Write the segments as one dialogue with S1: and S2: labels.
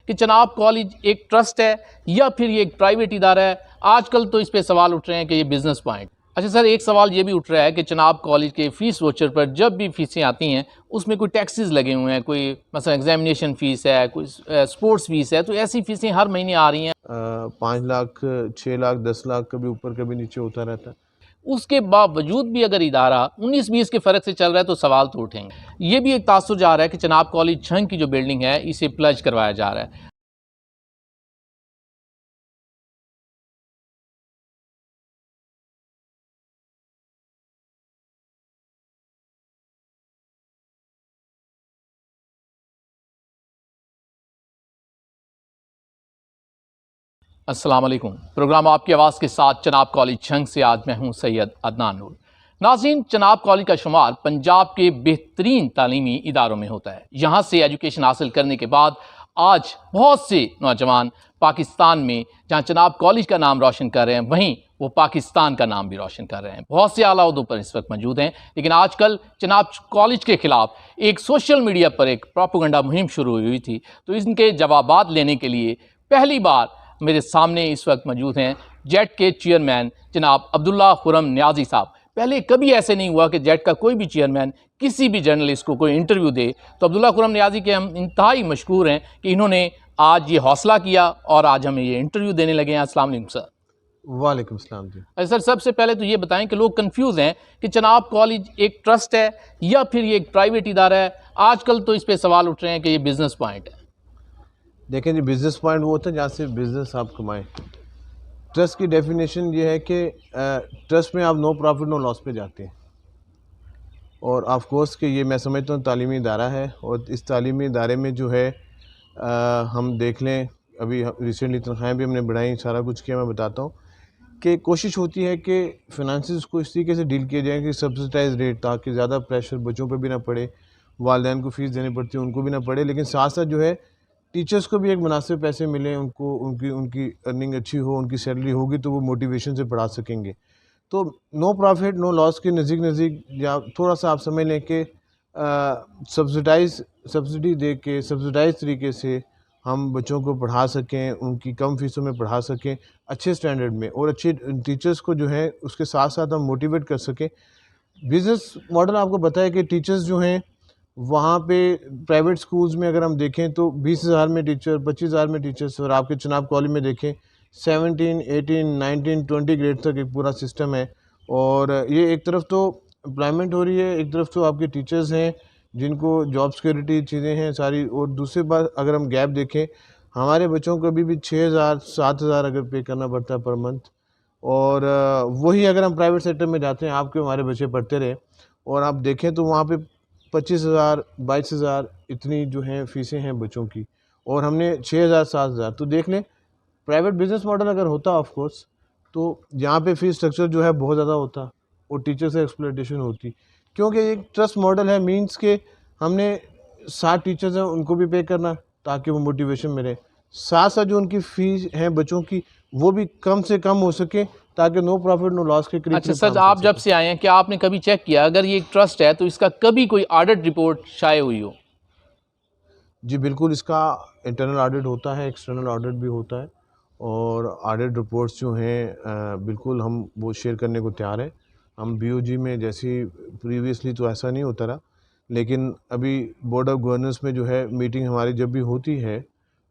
S1: कि चनाब कॉलेज एक ट्रस्ट है या फिर ये एक प्राइवेट इदारा है। आजकल तो इस पे सवाल उठ रहे हैं कि ये बिजनेस पॉइंट। अच्छा सर, एक सवाल ये भी उठ रहा है कि चनाब कॉलेज के फ़ीस वाउचर पर जब भी फ़ीसें आती हैं उसमें कोई टैक्सेस लगे हुए हैं, कोई मसलन एग्जामिनेशन फ़ीस है, कोई स्पोर्ट्स फ़ीस है, तो ऐसी फ़ीसें हर महीने आ रही हैं।
S2: 5 लाख, 6 लाख, 10 लाख, कभी ऊपर कभी नीचे होता रहता है।
S1: उसके बावजूद भी अगर इदारा 19-20 के फ़र्क से चल रहा है तो सवाल तो उठेंगे। ये भी एक तासुर जा रहा है कि चनाब कॉलेज छंग की जो बिल्डिंग है इसे प्लज करवाया जा रहा है। अस्सलाम वालेकुम। प्रोग्राम आपकी आवाज़ के साथ चनाब कॉलेज छंग से आज मैं हूं सैयद अदनान नूर। नाज़रीन, चनाब कॉलेज का शुमार पंजाब के बेहतरीन तालीमी इदारों में होता है। यहाँ से एजुकेशन हासिल करने के बाद आज बहुत से नौजवान पाकिस्तान में जहाँ चनाब कॉलेज का नाम रोशन कर रहे हैं, वहीं वो पाकिस्तान का नाम भी रोशन कर रहे हैं। बहुत से आला ओहदों पर इस वक्त मौजूद हैं, लेकिन आजकल चनाब कॉलेज के खिलाफ एक सोशल मीडिया पर एक प्रोपेगेंडा मुहिम शुरू हुई थी, तो इनके जवाबात लेने के लिए पहली बार मेरे सामने इस वक्त मौजूद हैं जेट के चेयरमैन जनाब अब्दुल्ला खुरम न्याजी साहब। पहले कभी ऐसे नहीं हुआ कि जेट का कोई भी चेयरमैन किसी भी जर्नलिस्ट को कोई इंटरव्यू दे, तो अब्दुल्ला खुरम न्याजी के हम इंतहाई मशकूर हैं कि इन्होंने आज ये हौसला किया और आज हमें ये इंटरव्यू देने लगे हैं। अस्सलाम वालेकुम सर।
S2: वालेकुम सलाम जी।
S1: अच्छा सर, सबसे पहले तो ये बताएं कि लोग कंफ्यूज हैं कि चनाब कॉलेज एक ट्रस्ट है या फिर ये एक प्राइवेट इदारा है। आजकल तो इस पे सवाल उठ रहे हैं कि ये बिजनेस पॉइंट है।
S2: देखें जी, बिज़नेस पॉइंट वो होता है जहाँ से बिज़नेस आप कमाएं। ट्रस्ट की डेफिनेशन ये है कि ट्रस्ट में आप नो प्रॉफिट नो लॉस पे जाते हैं। और ऑफ कोर्स कि ये मैं समझता हूँ तालीमी इदारा है, और इस तालीमी इदारे में जो है हम देख लें, अभी रिसेंटली तनख्वाहें भी हमने बढ़ाई, सारा कुछ किया। मैं बताता हूँ कि कोशिश होती है कि फ़ाइनेंसिस को इस तरीके से डील किया जाए कि सब्सिडाइज रेट, ताकि ज़्यादा प्रेशर बच्चों पे भी ना पड़े, वालिदैन को फ़ीस देनी पड़ती है उनको भी ना पड़े, लेकिन साथ साथ जो है टीचर्स को भी एक मुनासिब पैसे मिलें, उनको उनकी उनकी अर्निंग अच्छी हो, उनकी सैलरी होगी तो वो मोटिवेशन से पढ़ा सकेंगे। तो नो प्रॉफिट नो लॉस के नज़दीक नज़दीक, या थोड़ा सा आप समझ लें कि सब्सिडी दे के सब्सिडाइज तरीके से हम बच्चों को पढ़ा सकें, उनकी कम फ़ीसों में पढ़ा सकें अच्छे स्टैंडर्ड में, और अच्छे टीचर्स को जो है उसके साथ साथ हम मोटिवेट कर सकें। बिज़नेस मॉडल आपको पता है कि टीचर्स जो हैं वहाँ पे प्राइवेट स्कूल्स में अगर हम देखें तो 20,000 में टीचर, 25,000 में टीचर्स, और आपके चनाब कॉलेज में देखें 17, 18, 19, 20 ग्रेड तक एक पूरा सिस्टम है। और ये एक तरफ तो एम्प्लॉयमेंट हो रही है, एक तरफ तो आपके टीचर्स हैं जिनको जॉब सिक्योरिटी चीज़ें हैं सारी, और दूसरी बात अगर हम गैप देखें, हमारे बच्चों को अभी भी 6,000 7,000 अगर पे करना पड़ता है पर मंथ। और वही अगर हम प्राइवेट सेक्टर में जाते हैं, आपके हमारे बच्चे पढ़ते रहे, और आप देखें तो वहाँ पे 25,000 22,000 इतनी जो हैं फ़ीसें हैं बच्चों की, और हमने 6,000 7,000। तो देख लें, प्राइवेट बिजनेस मॉडल अगर होता ऑफ कोर्स, तो यहाँ पे फ़ीस स्ट्रक्चर जो है बहुत ज़्यादा होता, और टीचर से एक्सप्लॉयटेशन होती। क्योंकि एक ट्रस्ट मॉडल है, मींस के हमने 60 टीचर्स हैं उनको भी पे करना ताकि वो मोटिवेशन मिले, साथ साथ जो उनकी फ़ीस है बच्चों की वो भी कम से कम हो सके, ताकि नो प्रॉफिट नो लॉस के करीब
S1: अच्छा
S2: करीब
S1: सर,
S2: काम चल
S1: आप जब
S2: सके।
S1: से आए हैं क्या आपने कभी चेक किया अगर ये एक ट्रस्ट है तो इसका कभी कोई ऑडिट रिपोर्ट शाये हुई हो?
S2: जी बिल्कुल, इसका इंटरनल ऑडिट होता है, एक्सटर्नल ऑडिट भी होता है, और ऑडिट रिपोर्ट्स जो हैं बिल्कुल हम वो शेयर करने को तैयार हैं। हम बीओजी में, जैसी प्रीवियसली तो ऐसा नहीं होता रहा, लेकिन अभी बोर्ड ऑफ गवर्नेंस में जो है मीटिंग हमारी जब भी होती है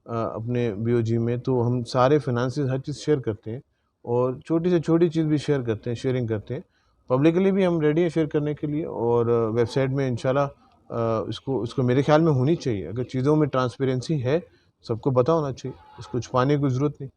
S2: अपने बीओजी में, तो हम सारे फाइनेंसेस हर चीज़ शेयर करते हैं, और छोटी से छोटी चीज़ भी शेयर करते हैं, शेयरिंग करते हैं। पब्लिकली भी हम रेडी हैं शेयर करने के लिए, और वेबसाइट में इंशाल्लाह इसको मेरे ख़्याल में होनी चाहिए। अगर चीज़ों में ट्रांसपेरेंसी है, सबको पता होना चाहिए, इसको छुपाने की ज़रूरत नहीं।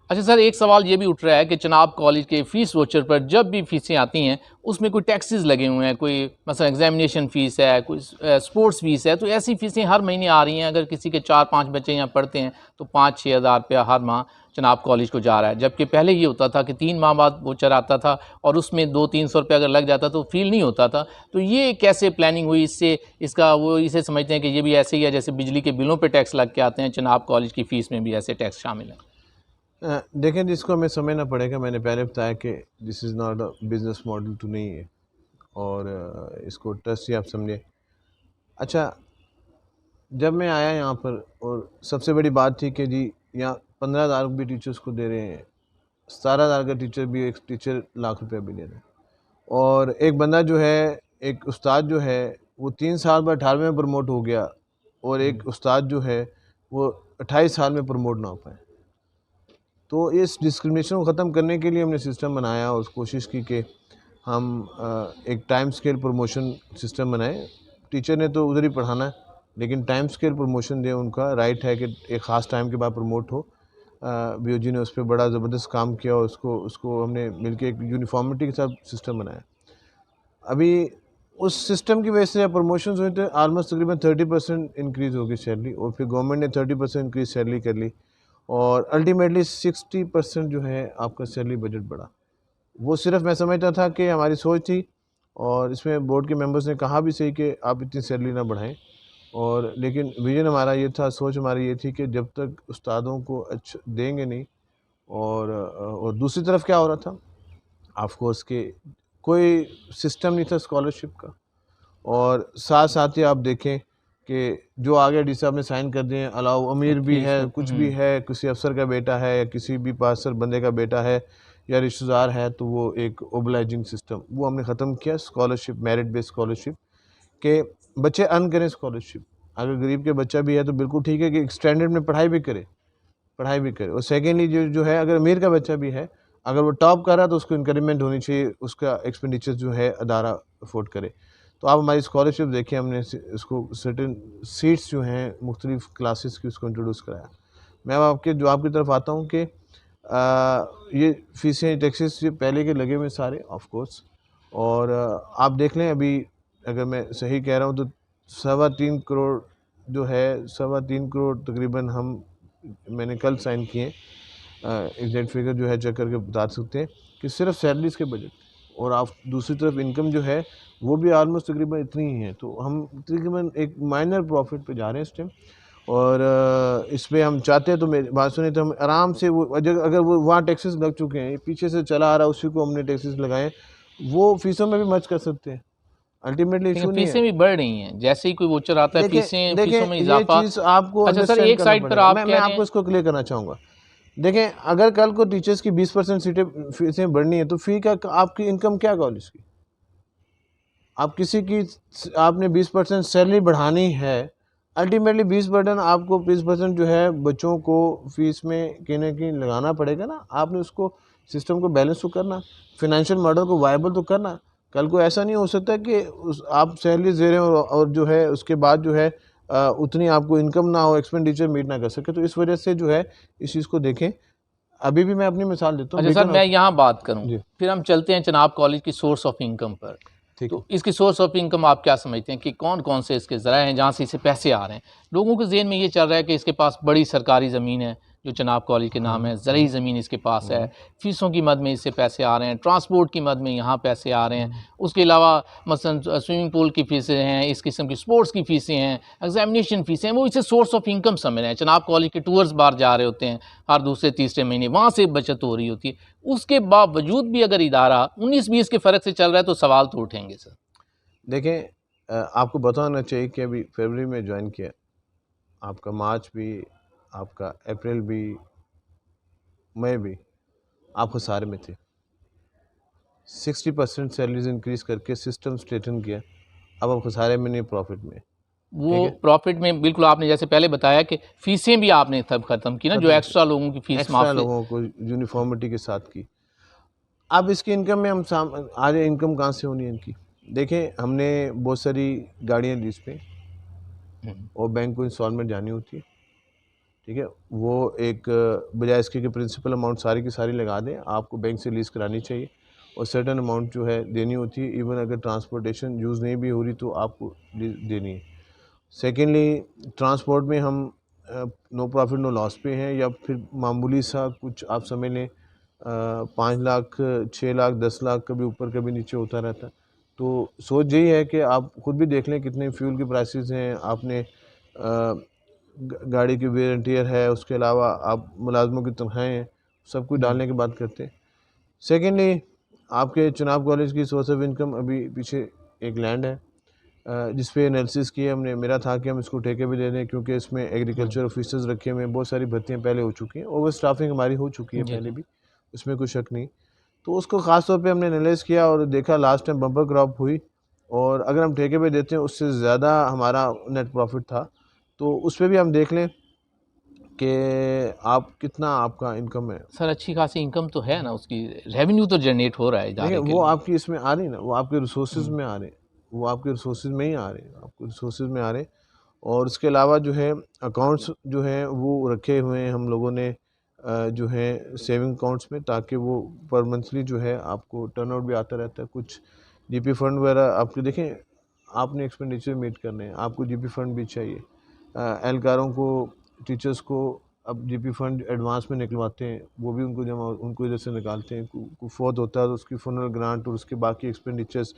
S1: अच्छा सर, एक सवाल ये भी उठ रहा है कि चनाब कॉलेज के फ़ीस वाउचर पर जब भी फ़ीसें आती हैं उसमें कोई टैक्सेस लगे हुए हैं, कोई मसलन एग्जामिनेशन फ़ीस है, कोई स्पोर्ट्स फ़ीस है, तो ऐसी फ़ीसें हर महीने आ रही हैं। अगर किसी के 4-5 बच्चे यहाँ पढ़ते हैं तो 5-6 हज़ार रुपया हर माह चनाब कॉलेज को जा रहा है, जबकि पहले ये होता था कि 3 माह बाद वाउचर आता था और उसमें 200-300 रुपया अगर लग जाता तो फ़ील नहीं होता था। तो ये कैसे प्लानिंग हुई? इससे इसका वो इसे समझते हैं कि ये भी ऐसे ही है जैसे बिजली के बिलों पर टैक्स लग के आते हैं, चनाब कॉलेज की फ़ीस में भी ऐसे टैक्स शामिल हैं।
S2: देखें, जिसको हमें समझना पड़ेगा, मैंने पहले बताया कि this is not a business model तो नहीं है, और इसको ट्रस्ट ही आप समझे। अच्छा, जब मैं आया यहाँ पर, और सबसे बड़ी बात थी कि जी यहाँ 15,000 भी टीचर्स को दे रहे हैं, 17,000 का टीचर भी, एक टीचर लाख रुपया भी ले रहे हैं। और एक बंदा जो है, एक उस्ताद जो है, वो 3 साल बाद 18वें में प्रमोट हो गया, और एक उस्ताद जो है वो 28 साल में प्रमोट ना हो पाए। तो इस डिस्क्रिमिनेशन को ख़त्म करने के लिए हमने सिस्टम बनाया और कोशिश की कि हम एक टाइम स्केल प्रमोशन सिस्टम बनाएं। टीचर ने तो उधर ही पढ़ाना है, लेकिन टाइम स्केल प्रमोशन दें, उनका राइट है कि एक ख़ास टाइम के बाद प्रमोट हो। बीओजी ने उस पर बड़ा ज़बरदस्त काम किया और उसको हमने मिलकर एक यूनिफॉर्मिटी के साथ सिस्टम बनाया। अभी उस सिस्टम की वजह से प्रमोशन हुए थे, ऑलमोस्ट तकरीबन 30% इंक्रीज़ हो गई सैलरी, और फिर गवर्नमेंट ने 30% इंक्रीज सैलरी कर ली, और अल्टीमेटली 60% जो है आपका सैलरी बजट बढ़ा। वो सिर्फ मैं समझता था कि हमारी सोच थी, और इसमें बोर्ड के मेंबर्स ने कहा भी सही कि आप इतनी सैलरी ना बढ़ाएं, और लेकिन विजन हमारा ये था, सोच हमारी ये थी कि जब तक उस्तादों को अच्छा देंगे नहीं। और दूसरी तरफ क्या हो रहा था, ऑफ कोर्स कि कोई सिस्टम नहीं था स्कॉलरशिप का, और साथ साथ ही आप देखें कि जो आगे डी साहब ने साइन कर दिए, अलाउ अमीर भी है, कुछ भी है, किसी अफसर का बेटा है या किसी भी पासर बंदे का बेटा है या रिश्तेदार है, तो वो एक ओबलाइजिंग सिस्टम वो हमने ख़त्म किया। स्कॉलरशिप, मेरिट बेस्ड स्कॉलरशिप, के बच्चे अर्न करें स्कॉलरशिप। अगर गरीब के बच्चा भी है तो बिल्कुल ठीक है कि स्टैंडर्ड में पढ़ाई भी करे। और सेकेंडली जो है, अगर अमीर का बच्चा भी है, अगर वो टॉप कर रहा है तो उसको इंक्रीमेंट होनी चाहिए, उसका एक्सपेंडिचर जो है अदारा अफोर्ड करे। तो आप हमारी स्कॉलरशिप देखिए, हमने इसको सर्टेन सीट्स जो हैं मुख्तलिफ क्लासेस की, उसको इंट्रोड्यूस कराया। मैं अब आपके जवाब की तरफ आता हूँ कि ये फ़ीसें, टैक्सेस ये पहले के लगे हुए सारे ऑफ कोर्स, और आप देख लें अभी, अगर मैं सही कह रहा हूँ तो 3.25 करोड़ जो है, 3.25 करोड़ तकरीबन हम, मैंने कल साइन किए, एग्जैक्ट फिगर जो है चेक करके बता सकते हैं कि सिर्फ सैलरीज के बजट, और आप दूसरी तरफ इनकम जो है वो भी ऑलमोस्ट तकरीबन इतनी ही है। तो हम तकरीबन एक माइनर प्रॉफिट पे जा रहे हैं इस टाइम, और इस पर हम चाहते हैं, तो मेरी बात सुनिए, तो हम आराम से वो अगर वो वहाँ टैक्सेस लग चुके हैं, पीछे से चला आ रहा है, उसी को हमने टैक्सेस लगाए, वो फीसों में भी मर्ज कर सकते हैं। अल्टीमेटली
S1: लेकिन
S2: इशू नहीं
S1: फीसें
S2: है।
S1: भी बढ़ रही हैं, जैसे ही कोई वोचर आता है
S2: देखें
S1: फीसों
S2: देखें
S1: में
S2: ये
S1: इजाफा।
S2: चीज़ आपको
S1: अच्छा सर,
S2: अंडरस्टैंड
S1: एक
S2: करना
S1: साइड पर
S2: पड़ेगा।
S1: आप
S2: मैं
S1: कह रहे
S2: आपको
S1: हैं।
S2: इसको क्लियर करना चाहूँगा। देखें, अगर कल को टीचर्स की 20% सीटें फीसें बढ़नी है, तो फ़ी का आपकी इनकम क्या कॉलेज की, आप किसी की, आपने 20% सैलरी बढ़ानी है, अल्टीमेटली 20% जो है बच्चों को फीस में कहीं ना कहीं लगाना पड़ेगा ना। आपने उसको सिस्टम को बैलेंस तो करना, फिनेंशियल मॉडल को वायबल तो करना। कल को ऐसा नहीं हो सकता कि आप सैलरी दे रहे हो और जो है उसके बाद जो है उतनी आपको इनकम ना हो, एक्सपेंडिचर मीट ना कर सके। तो इस वजह से जो है इस चीज़ को देखें। अभी भी मैं अपनी मिसाल देता हूँ,
S1: अच्छा सर,
S2: बेकन
S1: मैं यहाँ बात करूँ,
S2: जी
S1: फिर हम चलते हैं चनाब कॉलेज की सोर्स ऑफ इनकम पर।
S2: ठीक है।
S1: तो इसकी सोर्स ऑफ इनकम आप क्या समझते हैं कि कौन कौन से इसके ज़राए हैं जहाँ से इसे पैसे आ रहे हैं? लोगों के ज़हन में ये चल रहा है कि इसके पास बड़ी सरकारी ज़मीन है जो चनाब कॉलेज के नाम है, ज़रूरी ज़मीन इसके पास है, फ़ीसों की मद में इससे पैसे आ रहे हैं, ट्रांसपोर्ट की मद में यहाँ पैसे आ रहे हैं, उसके अलावा मसलन स्विमिंग पूल की फ़ीसें हैं, इस किस्म की स्पोर्ट्स की फ़ीसें हैं, एग्जामिनेशन फ़ीसें हैं, वो इसे सोर्स ऑफ इनकम समझ रहे हैं। चनाब कॉलेज के टूर्स बाहर जा रहे होते हैं हर दूसरे तीसरे महीने, वहाँ से बचत हो रही होती है। उसके बावजूद भी अगर इदारा 19-20 के फ़र्क से चल रहा है तो सवाल तो उठेंगे सर।
S2: देखें, आपको पता होना चाहिए कि अभी फरवरी में ज्वाइन किया, आपका मार्च भी, आपका अप्रैल भी, मई भी आप खसारे में थे। 60% सैलरीज इंक्रीज़ करके सिस्टम स्ट्रेटन किया, अब आप खसारे में नहीं, प्रॉफिट में।
S1: वो
S2: ठीक है,
S1: प्रॉफिट में बिल्कुल आपने जैसे पहले बताया कि फ़ीसें भी आपने तब ख़त्म की ना, जो
S2: खत्म
S1: एक्स्ट्रा लोगों की फ़ीस
S2: एक्स्ट्रा
S1: माफ़ी।
S2: लोगों को यूनिफॉर्मिटी के साथ की। अब इसकी इनकम में हम आज इनकम कहाँ से होनी है इनकी? देखें, हमने बहुत सारी गाड़ियाँ लीज पे, और बैंक को इंस्टॉलमेंट जानी होती है। ठीक है, वो एक बजाय इसके कि प्रिंसिपल अमाउंट सारी की सारी लगा दें, आपको बैंक से लीज़ करानी चाहिए, और सर्टेन अमाउंट जो है देनी होती है। इवन अगर ट्रांसपोर्टेशन यूज़ नहीं भी हो रही तो आपको देनी है। सेकेंडली, ट्रांसपोर्ट में हम नो प्रॉफिट नो लॉस पे हैं, या फिर मामूली सा कुछ आप समझ लें, 5 लाख, 6 लाख, 10 लाख, कभी ऊपर कभी नीचे होता रहता है। तो सोच यही है कि आप खुद भी देख लें कितने फ्यूल की प्राइसेस हैं, आपने गाड़ी की वेयर एंड टियर है, उसके अलावा आप मुलाजमों की तनख्वाहें हैं, सब कुछ डालने की बात करते हैं। सेकेंडली, आपके चुनाव कॉलेज की सोर्स ऑफ इनकम अभी पीछे एक लैंड है, जिस पे एनालिसिस किया हमने। मेरा था कि हम इसको ठेके पे दे दें, क्योंकि इसमें एग्रीकल्चर ऑफिसर्स रखे हुए हैं, बहुत सारी भर्तियाँ पहले हो चुकी हैं, ओवर स्टाफिंग हमारी हो चुकी है
S1: जी
S2: पहले
S1: जी।
S2: भी, उसमें कोई शक नहीं। तो उसको ख़ास तौर पे हमने एनालाइज़ किया और देखा लास्ट टाइम बम्पर क्रॉप हुई, और अगर हम ठेके पे देते हैं उससे ज़्यादा हमारा नेट प्रॉफिट था। तो उस पे भी हम देख लें कि आप कितना आपका इनकम है।
S1: सर अच्छी खासी इनकम तो है ना उसकी, रेवेन्यू तो जनरेट हो रहा है
S2: देखिए
S1: इदारे के
S2: वो
S1: लिए।
S2: आपकी इसमें आ रही है ना, वो आपके रिसोर्सेज में आ रहे हैं, वो आपके रिसोर्सेज में ही आ रहे हैं, आपके रिसोर्सेज में आ रहे हैं। और इसके अलावा जो है अकाउंट्स जो हैं वो रखे हुए हैं हम लोगों ने, जो है सेविंग अकाउंट्स में, ताकि वो पर मंथली जो है आपको टर्नआउट भी आता रहता है। कुछ जीपी फंड वगैरह आपके देखें, आपने एक्सपेंडिचर मीट करने हैं, आपको जीपी फंड भी चाहिए। एहलकारों को, टीचर्स को अब जीपी फंड एडवांस में निकलवाते हैं, वो भी उनको जमा, उनको इधर से निकालते हैं। को फौत होता है तो उसकी फनरल ग्रांट और उसके बाकी एक्सपेंडिचर्स,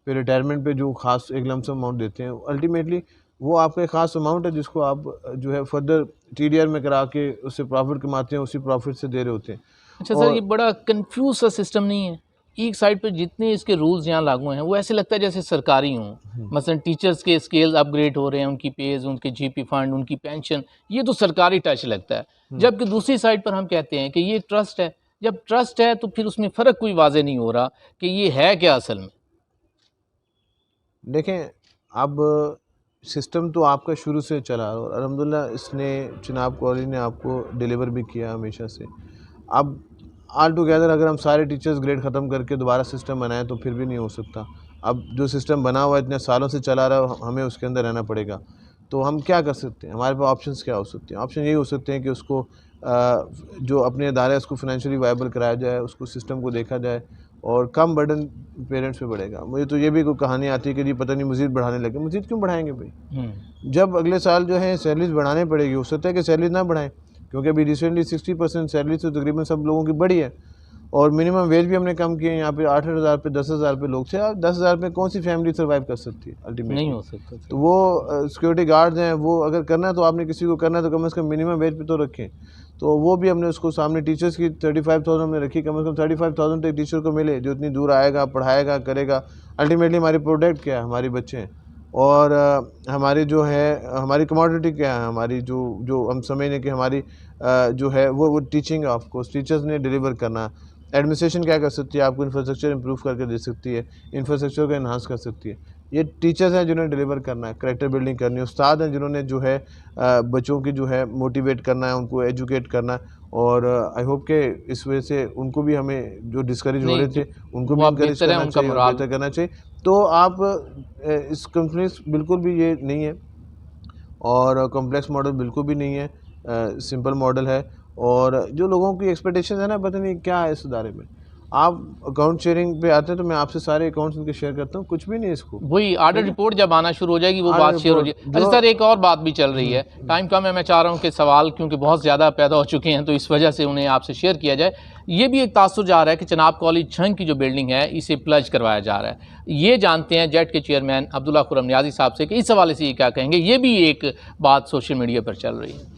S2: फिर रिटायरमेंट पे जो खास एक लमसम अमाउंट देते हैं, अल्टीमेटली वो आपका एक ख़ास अमाउंट है जिसको आप जो है फर्दर टीडीआर में करा के उससे प्रॉफिट कमाते हैं, उसी प्रॉफिट से दे रहे होते हैं।
S1: अच्छा सर, ये
S2: और
S1: बड़ा कंफ्यूज सा सिस्टम नहीं है? एक साइड पे जितने इसके रूल्स यहाँ लागू हैं वो ऐसे लगता है जैसे सरकारी हों। मसलन टीचर्स के स्केल्स अपग्रेड हो रहे हैं, उनकी पेज, उनके जीपी फंड, उनकी पेंशन, ये तो सरकारी टच लगता है। जबकि दूसरी साइड पर हम कहते हैं कि ये ट्रस्ट है। जब ट्रस्ट है तो फिर उसमें फ़र्क कोई वाज़े नहीं हो रहा कि ये है क्या असल में।
S2: देखें, अब सिस्टम तो आपका शुरू से चला और अल्हम्दुलिल्लाह इसने, चिनाब कॉलेज ने आपको डिलीवर भी किया हमेशा से। अब ऑल टुगेदर अगर हम सारे टीचर्स ग्रेड ख़त्म करके दोबारा सिस्टम बनाएं तो फिर भी नहीं हो सकता। अब जो सिस्टम बना हुआ है, इतने सालों से चला रहा है, हमें उसके अंदर रहना पड़ेगा। तो हम क्या कर सकते हैं, हमारे पास ऑप्शंस क्या हो सकते हैं? ऑप्शन यही हो सकते हैं कि उसको जो अपने अदारे हैं उसको फाइनेंशियली वायबल कराया जाए, उसको सिस्टम को देखा जाए, और कम बर्डन पेरेंट्स पे बढ़ेगा। मुझे तो ये भी कोई कहानी आती है कि जी पता नहीं मज़ीद बढ़ाने लगे। मज़ीद क्यों बढ़ाएंगे भाई? जब अगले साल जो है सैलरीज बढ़ाने पड़ेगी, हो सकता है कि सैलरीज ना बढ़ाएं, क्योंकि अभी रिसेंटली 60% सैलरी तो तकरीबन सब लोगों की बढ़ी है, और मिनिमम वेज भी हमने कम किए। यहाँ पे 8,000 पे 10,000 पे लोग थे। अब 10,000 पे कौन सी फैमिली सर्वाइव कर सकती है अल्टीमेटली?
S1: नहीं हो सकता।
S2: तो वो सिक्योरिटी गार्ड्स हैं, वो अगर करना है तो आपने किसी को करना है तो कम से कम मिनिमम वेज पे तो रखें। तो वो भी हमने उसको सामने, टीचर्स की 35,000 हमने रखी, कम से कम 35,000 तो एक टीचर को मिले जो इतनी दूर आएगा, पढ़ाएगा, करेगा। अल्टीमेटली हमारी प्रोडक्ट क्या है? हमारी बच्चे हैं। और हमारी जो है, हमारी कमोडिटी क्या है? हमारी जो जो हम समझें कि हमारी जो है वो टीचिंग है। ऑफ कोर्स टीचर्स ने डिलीवर करना है। एडमिनिस्ट्रेशन क्या कर सकती है? आपको इंफ्रास्ट्रक्चर इंप्रूव करके दे सकती है, इंफ्रास्ट्रक्चर को एनहांस कर सकती है। ये टीचर्स हैं जिन्होंने डिलीवर करना है, करैक्टर बिल्डिंग करनी है। उस्ताद हैं जिन्होंने जो है बच्चों की जो है मोटिवेट करना है, उनको एजुकेट करना है। और आई होप कि इस वजह से उनको भी, हमें जो डिस्करेज हो रहे
S1: नहीं,
S2: थे उनको
S1: वो
S2: भी
S1: आप
S2: इनकरेज
S1: बेहतर है,
S2: करना
S1: उनका
S2: चाहिए और
S1: मोराल।
S2: बेहतर करना चाहिए। तो आप इस कंपनी बिल्कुल भी ये नहीं है, और कॉम्प्लेक्स मॉडल बिल्कुल भी नहीं है, सिंपल मॉडल है। और जो लोगों की एक्सपेक्टेशन है ना, पता नहीं क्या है इस अदारे में। आप अकाउंट शेयरिंग पे आते हैं तो मैं आपसे सारे अकाउंट्स उनके शेयर करता हूँ, कुछ भी नहीं है इसको।
S1: वही ऑर्डर रिपोर्ट जब आना शुरू हो जाएगी वो
S2: ऑर्डर
S1: बात शेयर हो
S2: रिपोर्ट
S1: जाएगी। अच्छा सर, एक और बात भी चल रही है, टाइम कम है, मैं चाह रहा हूँ कि सवाल क्योंकि बहुत ज़्यादा पैदा हो चुके हैं तो इस वजह से उन्हें आपसे शेयर किया जाए। ये भी एक तासुर जा रहा है कि चनाब कॉलेज छंग की जो बिल्डिंग है इसे प्लज करवाया जा रहा है। ये जानते हैं जेट के चेयरमैन अब्दुल्ला खुर्रम नियाज़ी साहब से कि इस हवाले से ये क्या कहेंगे। ये भी एक बात सोशल मीडिया पर चल रही है।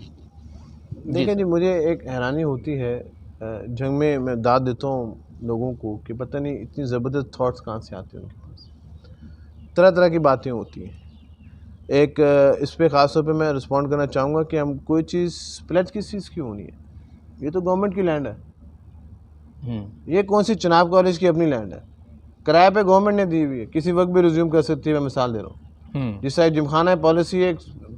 S2: देखिए जी, मुझे एक हैरानी होती है, जंग में मैं दाद देता हूँ लोगों को कि पता नहीं इतनी ज़बरदस्त थॉट्स कहाँ से आते हैं उनके पास। तरह तरह की बातें होती हैं। एक इस पे ख़ास तौर पे मैं रिस्पॉन्ड करना चाहूँगा कि हम कोई चीज़ प्लेज किस चीज़ की होनी है? ये तो गवर्नमेंट की लैंड है। ये कौन सी चनाब कॉलेज की अपनी लैंड है? किराए पे गवर्नमेंट ने दी हुई है, किसी वक्त भी रिज्यूम कर सकती है। मैं मिसाल दे रहा हूँ, जिस तरह जिमखाना पॉलिसी है,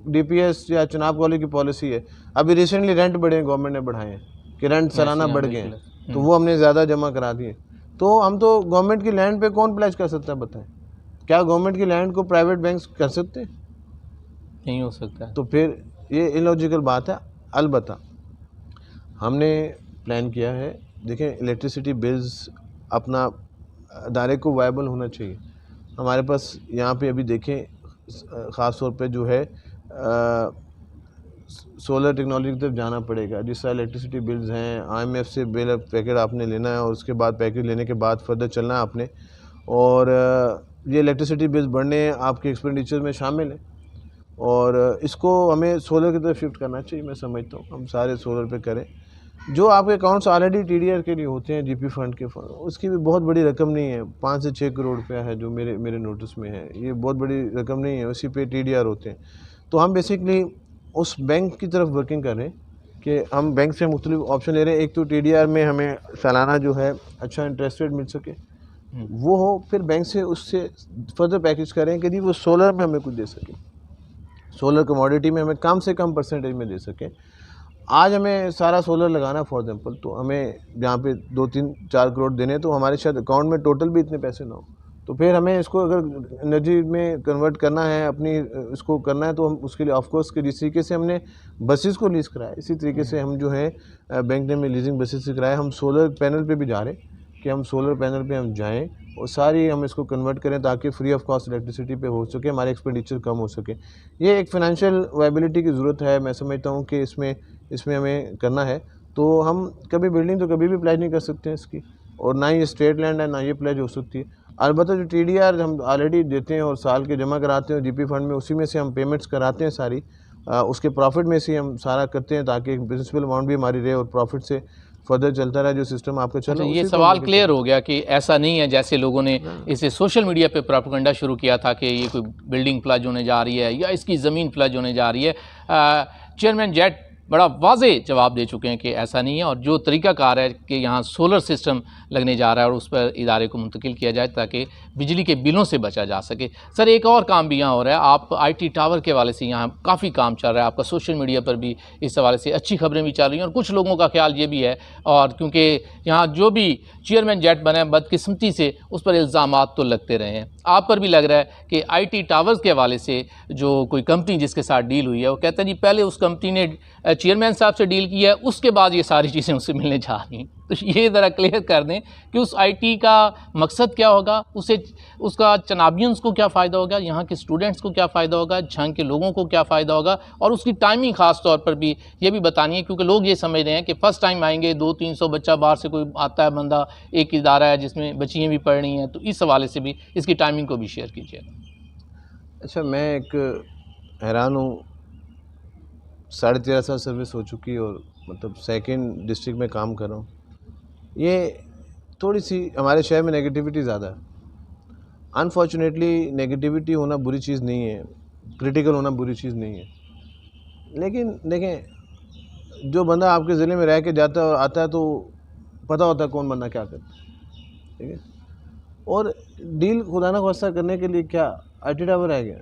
S2: डीपीएस या चनाब कॉलेज की पॉलिसी है। अभी रिसेंटली रेंट बढ़े हैं, गवर्नमेंट ने बढ़ाए हैं कि रेंट सालाना बढ़ गए हैं, तो वो हमने ज़्यादा जमा करा दिए। तो हम तो गवर्नमेंट की लैंड पे कौन प्लेज कर सकता है बताएं? क्या गवर्नमेंट की लैंड को प्राइवेट बैंक्स कर सकते हैं?
S1: नहीं हो सकता।
S2: तो फिर ये इलॉजिकल बात है। अलबत्ता हमने प्लान किया है। देखें, इलेक्ट्रिसिटी बिल्स अपना अदारे को वायबल होना चाहिए। हमारे पास यहाँ पे अभी देखें, ख़ास तौर पे जो है सोलर टेक्नोलॉजी की तरफ जाना पड़ेगा। जिस तरह इलेक्ट्रिसिटी बिल्स हैं, आईएमएफ से बिल पैकेट आपने लेना है और उसके बाद पैकेट लेने के बाद फर्दर चलना है आपने। और ये इलेक्ट्रिसिटी बिल्स बढ़ने आपके एक्सपेंडिचर में शामिल है, और इसको हमें सोलर की तरफ शिफ्ट करना चाहिए। मैं समझता हूँ हम सारे सोलर पे करें। जो आपके अकाउंट्स ऑलरेडी टीडीआर के लिए होते हैं, जीपी फंड के फंड, उसकी भी बहुत बड़ी रकम नहीं है। 5 से 6 करोड़ रुपया है जो मेरे नोटिस में है। ये बहुत बड़ी रकम नहीं है, उसी पे टीडीआर होते हैं। तो हम बेसिकली उस बैंक की तरफ वर्किंग कर रहे हैं कि हम बैंक से मुख्तलिफ ऑप्शन ले रहे हैं। एक तो टीडीआर में हमें सालाना जो है अच्छा इंटरेस्ट रेट मिल सके, वो हो, फिर बैंक से उससे फर्दर पैकेज करें कि जी वो सोलर में हमें कुछ दे सके, सोलर कमोडिटी में हमें कम से कम परसेंटेज में दे सकें। आज हमें सारा सोलर लगाना फॉर एग्जांपल, तो हमें जहाँ पे 2-3-4 करोड़ देने, तो हमारे शायद अकाउंट में टोटल भी इतने पैसे ना हो। तो फिर हमें इसको अगर एनर्जी में कन्वर्ट करना है, अपनी इसको करना है, तो हम उसके लिए ऑफकोर्स के जिस तरीके से हमने बसेस को लीज़ कराया, इसी तरीके से हम जो है बैंक ने में लीजिंग बसेस से कराया। हम सोलर पैनल पे भी जा रहे हैं कि हम सोलर पैनल पे हम जाएं और सारी हम इसको कन्वर्ट करें ताकि फ्री ऑफ कॉस्ट इलेक्ट्रिसिटी पे हो सके, हमारे एक्सपेंडिचर कम हो सके। ये एक फ़ाइनेंशियल वायबिलिटी की ज़रूरत है, मैं समझता हूँ कि इसमें हमें करना है। तो हम कभी बिल्डिंग तो कभी भी प्लेज नहीं कर सकते हैं इसकी, और ना ही स्टेट लैंड है, ना ये प्लेज हो सकती है। अलबत्ता जो टीडीआर हम ऑलरेडी देते हैं और साल के जमा कराते हैं जीपी फंड में, उसी में से हम पेमेंट्स कराते हैं सारी, उसके प्रॉफिट में से हम सारा करते हैं ताकि एक प्रिंसिपल अमाउंट भी हमारी रहे और प्रॉफिट से फर्दर चलता रहा जो सिस्टम आपका चल
S1: अच्छा,
S2: रहा है।
S1: ये
S2: उसी को
S1: सवाल
S2: लेके
S1: क्लियर हो गया कि ऐसा नहीं है जैसे लोगों ने इसे सोशल मीडिया पे प्रोपेगेंडा शुरू किया था कि ये कोई बिल्डिंग फ्लज होने जा रही है या इसकी ज़मीन फ्लज होने जा रही है। चेयरमैन जेट बड़ा वाज़े जवाब दे चुके हैं कि ऐसा नहीं है, और जो तरीक़ाकार है कि यहाँ सोलर सिस्टम लगने जा रहा है और उस पर इदारे को मुंतकिल किया जाए ताकि बिजली के बिलों से बचा जा सके। सर, एक और काम भी यहाँ हो रहा है, आप आईटी टावर के हवाले से यहाँ काफ़ी काम चल रहा है, आपका सोशल मीडिया पर भी इस हवाले से अच्छी खबरें भी चल रही हैं, और कुछ लोगों का ख्याल ये भी है, और क्योंकि यहाँ जो भी चेयरमैन जेट बने बदकिस्मती से उस पर इल्ज़ामात तो लगते रहे हैं, आप पर भी लग रहा है कि आईटी टावर्स के हवाले से जो कोई कंपनी जिसके साथ डील हुई है, वो कहते हैं जी पहले उस कंपनी ने चेयरमैन साहब से डील की है, उसके बाद ये सारी चीज़ें उससे मिलने जा रही हैं। तो ये ज़रा क्लियर कर दें कि उस आईटी का मकसद क्या होगा, उसका चनाबियंस को क्या फ़ायदा होगा, यहाँ के स्टूडेंट्स को क्या फ़ायदा होगा, झंग के लोगों को क्या फ़ायदा होगा, और उसकी टाइमिंग ख़ास तौर पर भी ये भी बतानी है, क्योंकि लोग ये समझ रहे हैं कि फ़र्स्ट टाइम आएंगे 200-300 बच्चा बाहर से कोई आता है बंदा, एक इदारा है जिसमें बच्चियाँ भी पढ़ रही हैं, तो इस हवाले से भी इसकी टाइमिंग को भी शेयर कीजिए।
S2: अच्छा, मैं एक हैरान हूँ, 13.5 साल सर्विस हो चुकी और मतलब सेकंड डिस्ट्रिक्ट में काम कर रहा हूँ। ये थोड़ी सी हमारे शहर में नेगेटिविटी ज़्यादा है। अनफॉर्चुनेटली नेगेटिविटी होना बुरी चीज़ नहीं है, क्रिटिकल होना बुरी चीज़ नहीं है, लेकिन देखें जो बंदा आपके ज़िले में रह के जाता है और आता है तो पता होता है कौन बंदा क्या करता है, ठीक है। और डील खुदा ना खास्ता करने के लिए क्या आईटी टावर रह गया,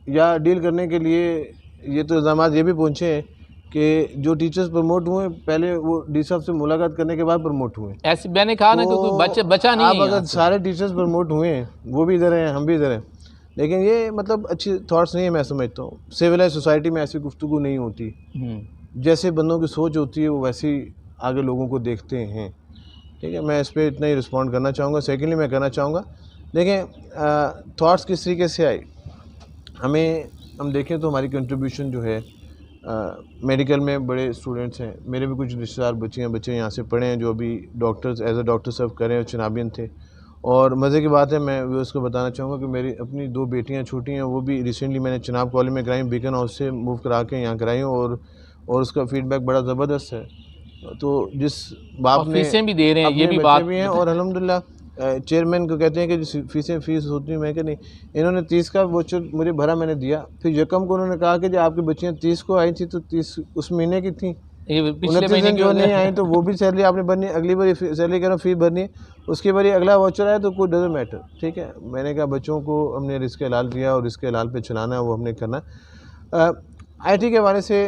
S2: या डील करने के लिए ये तो इल्ज़ामात ये भी पहुँचे हैं कि जो टीचर्स प्रमोट हुए पहले वो डी साहब से मुलाकात करने के बाद प्रमोट हुए।
S1: ऐसे मैंने कहा ना कि कोई बचा नहीं
S2: आप
S1: है।
S2: अगर सारे टीचर्स प्रमोट हुए हैं, वो भी इधर हैं, हम भी इधर हैं, लेकिन ये मतलब अच्छी थॉट्स नहीं है। मैं समझता हूँ सिविलाइज सोसाइटी में ऐसी गुफ्तगू नहीं होती, जैसे बंदों की सोच होती है वो वैसी आगे लोगों को देखते हैं, ठीक है। मैं इस पर इतना ही रिस्पॉन्ड करना चाहूँगा। सेकेंडली मैं कहना चाहूँगा, देखें थॉट्स किस तरीके से आए, हम देखें तो हमारी कंट्रीब्यूशन जो है मेडिकल में बड़े स्टूडेंट्स हैं, मेरे भी कुछ रिश्तेदार बच्चे यहाँ से पढ़े हैं जो अभी डॉक्टर्स एज अ डॉक्टर सर्व करें और चनाबियन थे। और मज़े की बात है, मैं उसको बताना चाहूँगा कि मेरी अपनी 2 बेटियाँ छोटी हैं, वो भी रिसेंटली मैंने चनाब कॉलेज में कराई, बीकन हाउस से मूव करा के यहाँ कराई, और उसका फीडबैक बड़ा ज़बरदस्त है। तो जिस बाप ने
S1: फीसें भी दे रहे हैं, ये भी
S2: बच्चे
S1: बात
S2: भी हैं, और अल्हम्दुलिल्लाह चेयरमैन को कहते हैं कि जो फीसें होती हैं, मैं क्या नहीं, इन्होंने 30 का वोचर मुझे भरा, मैंने दिया। फिर यकम को उन्होंने कहा कि जो आपकी बच्चियाँ 30 को आई थी तो 30 उस महीने की थी,
S1: पिछले महीने
S2: जो नहीं आई तो वो भी सैलरी आपने भरनी, अगली बार सैलरी कह रहा फी भरनी है, उसके बाद अगला वाउचर आया तो कोई डजंट मैटर, ठीक है। मैंने कहा बच्चों को हमने रिस्क हलाल दिया और रिस्क हलाल पे चलाना है, वो हमने करना। आईटी के हवाले से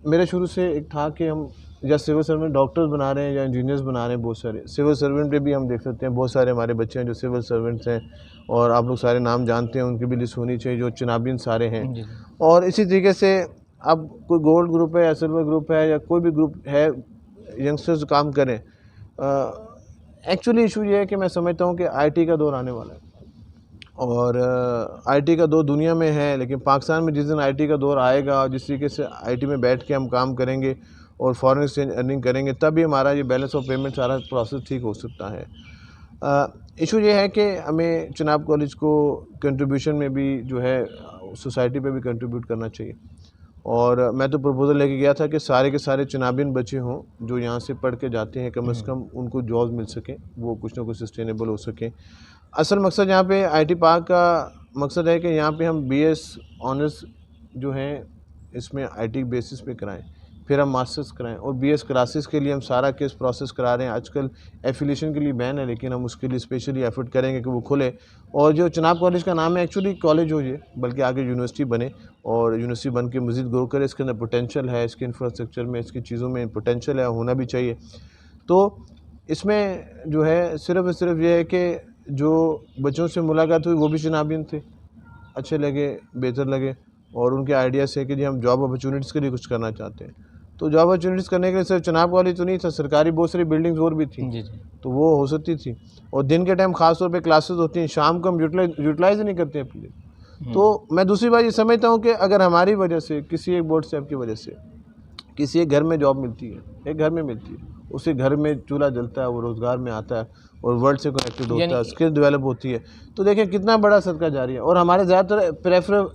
S2: मेरा शुरू से एक था कि हम या सिविल सर्वेंट डॉक्टर्स बना रहे हैं या इंजीनियर्स बना रहे हैं, बहुत सारे सिविल सर्वेंट पे भी हम देख सकते हैं, बहुत सारे हमारे बच्चे हैं जो सिविल सर्वेंट्स हैं, और आप लोग सारे नाम जानते हैं, उनकी भी लिस्ट होनी चाहिए जो चनाबियन सारे हैं। और इसी तरीके से अब कोई गोल्ड ग्रुप है या सिल्वर ग्रुप है या कोई भी ग्रुप है, यंगस्टर्स काम करें। एक्चुअली इशू ये है कि मैं समझता हूँ कि आईटी का दौर आने वाला है, और आईटी का दौर दुनिया में है, लेकिन पाकिस्तान में जिस दिन आईटी का दौर आएगा, जिस तरीके से आईटी में बैठ के हम काम करेंगे और फॉरेन एक्सचेंज अर्निंग करेंगे, तभी हमारा ये बैलेंस ऑफ पेमेंट सारा प्रोसेस ठीक हो सकता है। इशू ये है कि हमें चनाब कॉलेज को कंट्रीब्यूशन में भी जो है सोसाइटी पे भी कंट्रीब्यूट करना चाहिए, और मैं तो प्रपोज़ल लेके गया था कि सारे के सारे चनाबिन बच्चे हों जो यहाँ से पढ़ के जाते हैं, कम से कम उनको जॉब मिल सके, वो कुछ ना कुछ सस्टेनेबल हो सके। असल मकसद यहाँ पे आईटी पार्क का मकसद है कि यहाँ पे हम बीएस ऑनर्स जो हैं इसमें आईटी बेसिस पे कराएं, फिर हम मास्टर्स कराएं, और बीएस क्लासेस के लिए हम सारा केस प्रोसेस करा रहे हैं। आजकल एफिलिएशन के लिए बैन है, लेकिन हम उसके लिए स्पेशली एफर्ट करेंगे कि वो खुले। और जो चनाब कॉलेज का नाम है एक्चुअली कॉलेज हो ये, बल्कि आगे यूनिवर्सिटी बने और यूनिवर्सिटी बन के मज़ीद ग्रो करे। इसके अंदर पोटेंशियल है, इसके इंफ्रास्ट्रक्चर में, इसकी चीज़ों में पोटेंशियल है, होना भी चाहिए। तो इसमें जो है सिर्फ़ और सिर्फ ये है कि जो बच्चों से मुलाकात हुई वो भी चनाबिन थे, अच्छे लगे, बेहतर लगे, और उनके आइडियाज़ है कि जी हम जॉब अपॉर्चुनिटीज़ के लिए कुछ करना चाहते हैं। तो जॉब अपॉर्चुनिटीज़ करने के लिए सिर्फ चनाब कॉलेज तो नहीं था, सरकारी बहुत सारी बिल्डिंग्स और भी थी,
S1: जी जी।
S2: तो वो हो सकती थी। और दिन के टाइम ख़ास तौर पे क्लासेस होती हैं, शाम को हम यूटिलाइज़ ही नहीं करते अपने लिए। तो मैं दूसरी बात ये समझता हूँ कि अगर हमारी वजह से, किसी एक बोर्ड साहब की वजह से किसी एक घर में जॉब मिलती है, एक घर में मिलती है, उसी घर में चूल्हा जलता है, वो रोज़गार में आता है और वर्ल्ड से कनेक्टेड होता है, स्किल डेवलप होती है, तो देखिए कितना बड़ा सदका जारी है। और हमारे ज़्यादातर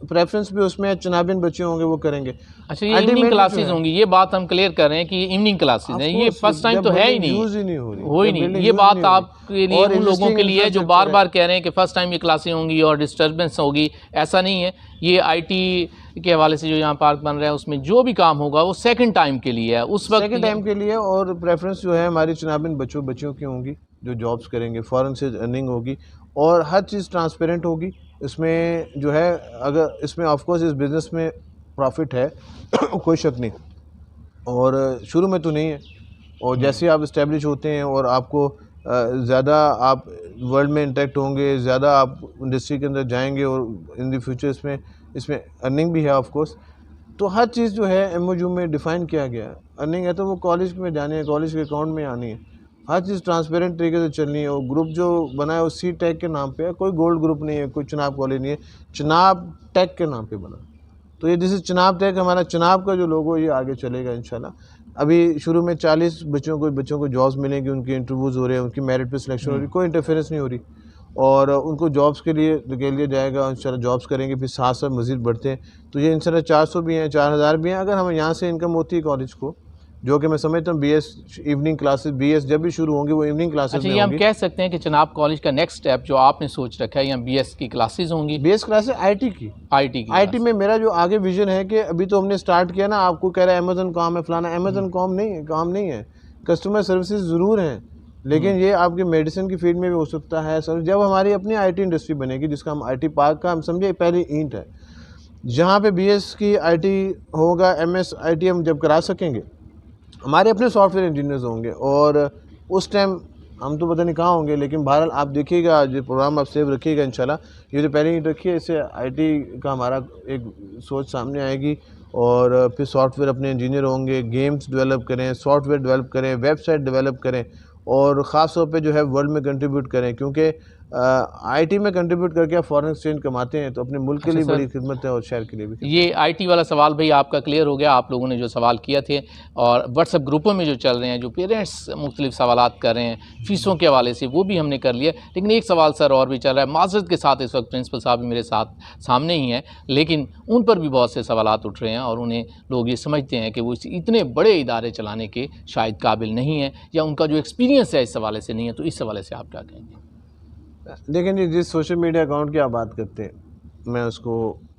S2: प्रेफरेंस भी उसमें चनाबिन बच्चे होंगे वो करेंगे।
S1: अच्छा, ये इवनिंग क्लासेस होंगी, ये बात हम क्लियर कर रहे हैं कि इवनिंग क्लासेस हैं, ये फर्स्ट टाइम तो है ही नहीं,
S2: यूज़ ही नहीं हो रही,
S1: हो ही नहीं। ये बात आपके लिए, उन लोगों के लिए जो बार बार कह रहे हैं कि फर्स्ट टाइम ये क्लासें होंगी और डिस्टर्बेंस होगी, ऐसा नहीं है। ये आईटी के हवाले से जो यहाँ पार्क बन रहा है उसमें जो भी काम होगा वो सेकंड टाइम के लिए है, उस वक्त
S2: सेकंड टाइम के लिए। और प्रेफरेंस जो है हमारी चनाबिन बच्चों की होंगी जो जॉब्स करेंगे, फ़ौरन से अर्निंग होगी और हर चीज़ ट्रांसपेरेंट होगी। इसमें जो है, अगर इसमें ऑफ कोर्स इस बिज़नेस में प्रॉफिट है कोई शक नहीं, और शुरू में तो नहीं है। और जैसे आप इस्टेब्लिश होते हैं और आपको ज़्यादा आप वर्ल्ड में इंटरेक्ट होंगे, ज़्यादा आप इंडस्ट्री के अंदर जाएंगे और इन द फ्यूचर इसमें अर्निंग भी है ऑफ कोर्स। तो हर चीज़ जो है एमओयू में डिफ़ाइन किया गया है। अर्निंग है तो वो कॉलेज में जानी है, कॉलेज के अकाउंट में आनी है, हर चीज़ ट्रांसपेरेंट तरीके से चलनी है। और ग्रुप जो बना है वो सी टेक के नाम पे है, कोई गोल्ड ग्रुप नहीं है, कोई चनाब कॉलेज नहीं है, चनाब टेक के नाम पे बना। तो ये दिस इज़ चनाब टेक, हमारा चनाब का जो लोगो ये आगे चलेगा इंशाल्लाह। अभी शुरू में 40 बच्चों को जॉब्स मिलेंगी, उनके इंटरव्यूज़ हो रहे हैं, उनकी मेरिट पे सिलेक्शन हो रही है, कोई इंटरफेरेंस नहीं हो रही, और उनको जॉब्स के लिए धकेल दिया जाएगा। इंशाल्लाह जॉब्स करेंगे, फिर साथ साथ मज़ीद बढ़ते हैं। तो ये इंशाल्लाह 400 भी हैं, 4000 भी हैं। अगर हमें यहाँ से इनकम होती है कॉलेज को, जो कि मैं समझता हूँ बीएस इवनिंग क्लासेस, बीएस जब भी शुरू होंगी वो इवनिंग क्लासेस
S1: अच्छा,
S2: में
S1: ये हम
S2: होंगी।
S1: कह सकते हैं कि चनाब कॉलेज का नेक्स्ट स्टेप जो आपने सोच रखा है, यहाँ बीएस की क्लासेस होंगी,
S2: बीएस क्लासेस आईटी की, आईटी में मेरा जो आगे विजन है कि अभी तो हमने स्टार्ट किया ना, आपको कह रहा है अमेजन काम है, फलाना, अमेजन काम नहीं है, कस्टमर सर्विसेज ज़रूर हैं, लेकिन ये आपके मेडिसिन की फील्ड में भी हो सकता है। सर जब हमारी अपनी आईटी इंडस्ट्री बनेगी, जिसका हम आईटी पार्क का हम समझे पहली ईंट है, जहाँ पे बीएस की आईटी होगा, एमएस आईटी हम जब करा सकेंगे, हमारे अपने सॉफ्टवेयर इंजीनियर्स होंगे, और उस टाइम हम तो पता नहीं कहाँ होंगे, लेकिन बहरहाल आप देखिएगा, जो प्रोग्राम आप सेव रखिएगा इंशाल्लाह। ये जो पहले ईंट रखी है, इससे आईटी का हमारा एक सोच सामने आएगी, और फिर सॉफ्टवेयर अपने इंजीनियर होंगे, गेम्स डेवलप करें, सॉफ्टवेयर डेवलप करें, वेबसाइट डेवलप करें, और ख़ास तौर पे जो है वर्ल्ड में कंट्रीब्यूट करें, क्योंकि आईटी में कंट्रीब्यूट करके आप फॉरेन एक्सचेंज कमाते हैं, तो अपने मुल्क के लिए बड़ी खिदमत है और शहर के लिए भी।
S1: ये आईटी वाला सवाल भाई आपका क्लियर हो गया, आप लोगों ने जो सवाल किया थे, और व्हाट्सएप ग्रुपों में जो चल रहे हैं, जो पेरेंट्स मुख्तलिफ सवालात कर रहे हैं फ़ीसों के हवाले से, वो भी हमने कर लिया। लेकिन एक सवाल सर और भी चल रहा है, माज़रत के साथ इस वक्त प्रिंसिपल साहब भी मेरे साथ सामने ही हैं, लेकिन उन पर भी बहुत से सवालात उठ रहे हैं, और उन्हें लोग ये समझते हैं कि वो इतने बड़े इदारे चलाने के शायद काबिल नहीं है, या उनका जो एक्सपीरियंस है इस हवाले से नहीं है। तो इस हवाले से आप क्या कहेंगे?
S2: देखें जी, जिस सोशल मीडिया अकाउंट की आप बात करते हैं, मैं उसको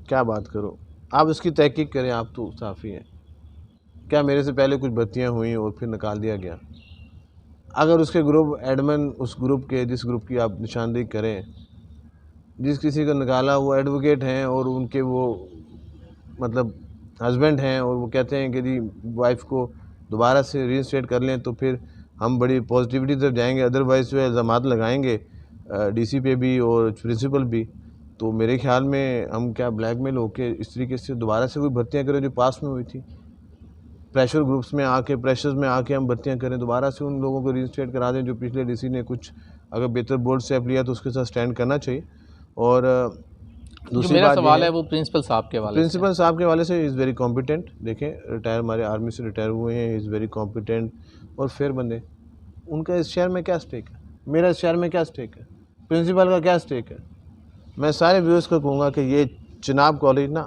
S2: क्या बात करूं, आप उसकी तहकीक करें, आप तो साफ़ी हैं। क्या मेरे से पहले कुछ भर्तियाँ हुई और फिर निकाल दिया गया? अगर उसके ग्रुप एडमिन, उस ग्रुप के, जिस ग्रुप की आप निशानदेही करें, जिस किसी को निकाला वो एडवोकेट हैं और उनके वो मतलब हस्बैंड हैं, और वो कहते हैं कि जी वाइफ को दोबारा से रीइंस्टेट कर लें, तो फिर हम बड़ी पॉजिटिविटी तरफ जाएंगे। अदरवाइज़ जो है इल्ज़ामात लगाएंगे डीसी पे भी और प्रिंसिपल भी, तो मेरे ख्याल में हम क्या ब्लैकमेल होके इस तरीके से दोबारा से कोई भर्तियाँ करें जो पास में हुई थी? प्रेशर ग्रुप्स में आके, प्रेशर्स में आके हम भर्तियाँ करें, दोबारा से उन लोगों को रीइंस्टेट करा दें जो पिछले डीसी ने कुछ अगर बेहतर बोर्ड स्टेप लिया तो उसके साथ स्टैंड करना चाहिए। और
S1: दूसरी मेरा सवाल है वो प्रिंसिपल साहब के हवाले से।
S2: प्रिंसिपल साहब के हवाले से इज़ वेरी कॉम्पिटेंट। देखें, रिटायर, हमारे आर्मी से रिटायर हुए हैं, इज़ वेरी कॉम्पिटेंट और फेयर बंदे। उनका इस शहर में क्या स्टेक है? मेरा इस शहर में क्या स्टेक है? प्रिंसिपल का क्या स्टेक है? मैं सारे व्यूअर्स को कहूँगा कि ये चनाब कॉलेज ना